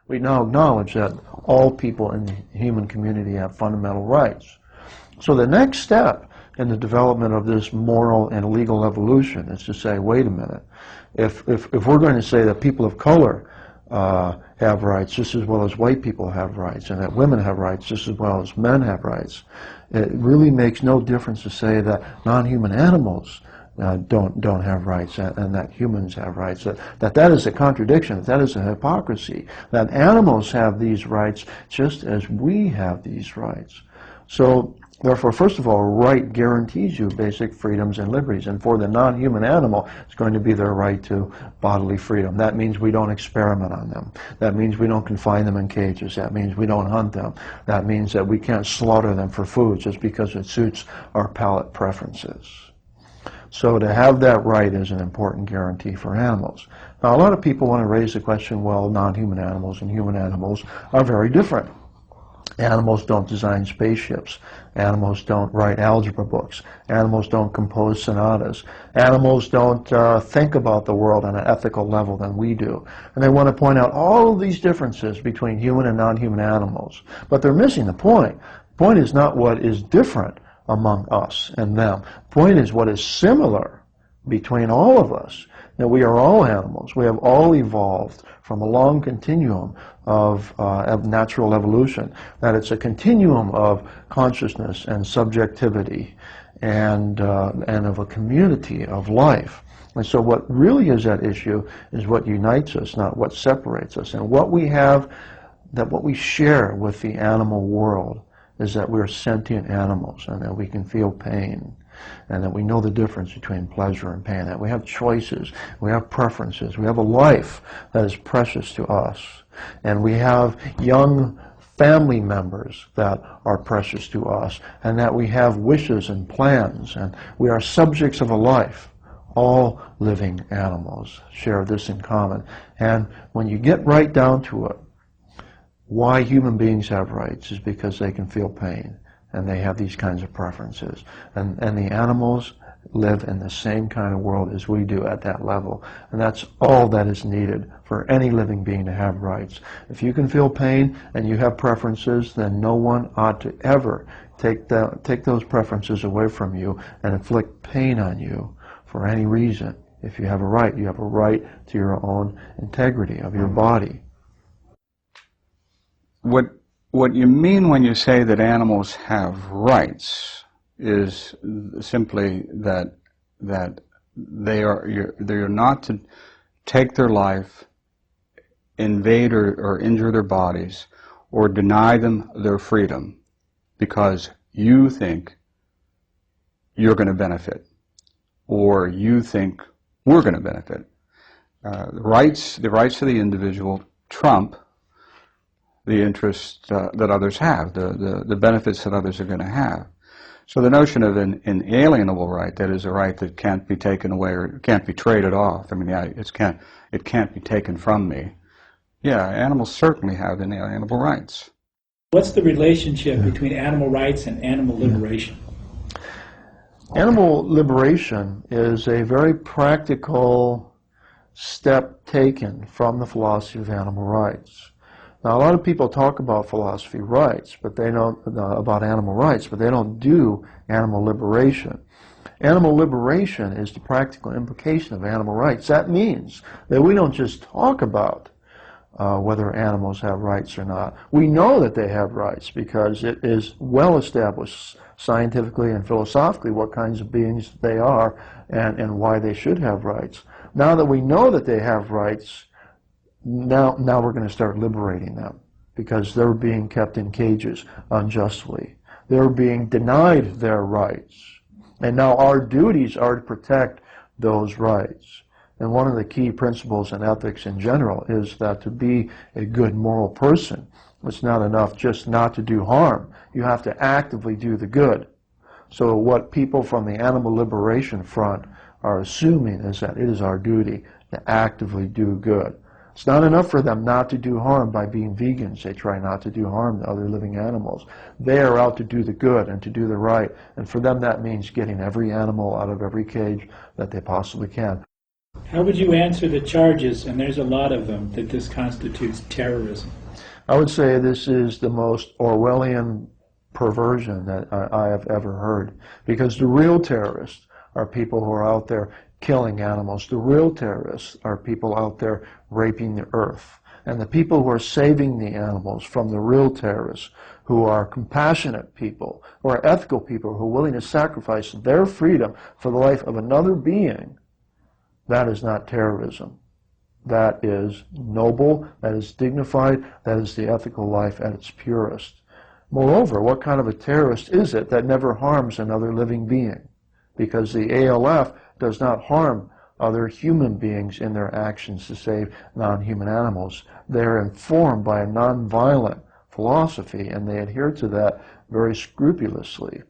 We now acknowledge that all people in the human community have fundamental rights. So the next step in the development of this moral and legal evolution is to say, wait a minute, if we're going to say that people of color have rights just as well as white people have rights, and that women have rights just as well as men have rights, it really makes no difference to say that non-human animals don't have rights, and that humans have rights. That is a contradiction. That is a hypocrisy. That animals have these rights just as we have these rights. So therefore, first of all, right guarantees you basic freedoms and liberties. And for the non-human animal, it's going to be their right to bodily freedom. That means we don't experiment on them. That means we don't confine them in cages. That means we don't hunt them. That means that we can't slaughter them for food just because it suits our palate preferences. So to have that right is an important guarantee for animals. Now, a lot of people want to raise the question, well, non-human animals and human animals are very different. Animals don't design spaceships. Animals don't write algebra books. Animals don't compose sonatas. Animals don't think about the world on an ethical level than we do. And they want to point out all of these differences between human and non-human animals. But they're missing the point. The point is not what is different among us and them. The point is what is similar between all of us. That we are all animals. We have all evolved from a long continuum of natural evolution. That it's a continuum of consciousness and subjectivity and of a community of life. And so what really is at issue is what unites us, not what separates us. And what we have, that what we share with the animal world is that we're sentient animals and that we can feel pain, and that we know the difference between pleasure and pain, that we have choices, we have preferences, we have a life that is precious to us, and we have young family members that are precious to us, and that we have wishes and plans, and we are subjects of a life. All living animals share this in common. And when you get right down to it, why human beings have rights is because they can feel pain, and they have these kinds of preferences. And the animals live in the same kind of world as we do at that level. And that's all that is needed for any living being to have rights. If you can feel pain and you have preferences, then no one ought to ever take those preferences away from you and inflict pain on you for any reason. If you have a right to your own integrity of your body. What you mean when you say that animals have rights is simply that you're not to take their life, invade or injure their bodies, or deny them their freedom because you think you're going to benefit, or you think we're going to benefit. The rights of the individual trump the interests that others have, the benefits that others are going to have. So the notion of an inalienable right, that is a right that can't be taken away or can't be traded off, I mean, yeah, it can't be taken from me. Yeah, animals certainly have inalienable rights. What's the relationship between animal rights and animal liberation? Animal liberation is a very practical step taken from the philosophy of animal rights. Now, a lot of people talk about philosophy rights, but they don't about animal rights, but they don't do animal liberation. Animal liberation is the practical implication of animal rights. That means that we don't just talk about whether animals have rights or not. We know that they have rights because it is well established scientifically and philosophically what kinds of beings they are and why they should have rights. Now that we know that they have rights, now we're going to start liberating them because they're being kept in cages unjustly. They're being denied their rights. And now our duties are to protect those rights. And one of the key principles in ethics in general is that to be a good moral person, it's not enough just not to do harm. You have to actively do the good. So what people from the animal liberation front are assuming is that it is our duty to actively do good. It's not enough for them not to do harm by being vegans. They try not to do harm to other living animals. They are out to do the good and to do the right. And for them that means getting every animal out of every cage that they possibly can. How would you answer the charges, and there's a lot of them, that this constitutes terrorism? I would say this is the most Orwellian perversion that I have ever heard, because the real terrorists are people who are out there killing animals. The real terrorists are people out there raping the earth. And the people who are saving the animals from the real terrorists, who are compassionate people, who are ethical people, who are willing to sacrifice their freedom for the life of another being, that is not terrorism. That is noble, that is dignified, that is the ethical life at its purest. Moreover, what kind of a terrorist is it that never harms another living being? Because the ALF does not harm other human beings in their actions to save non-human animals. They're informed by a non-violent philosophy, and they adhere to that very scrupulously.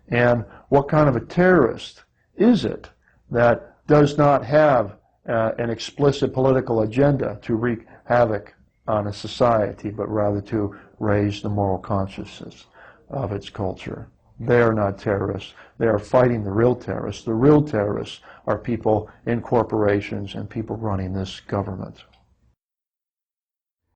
And what kind of a terrorist is it that does not have an explicit political agenda to wreak havoc on a society, but rather to raise the moral consciousness of its culture? They are not terrorists. They are fighting the real terrorists. The real terrorists are people in corporations and people running this government.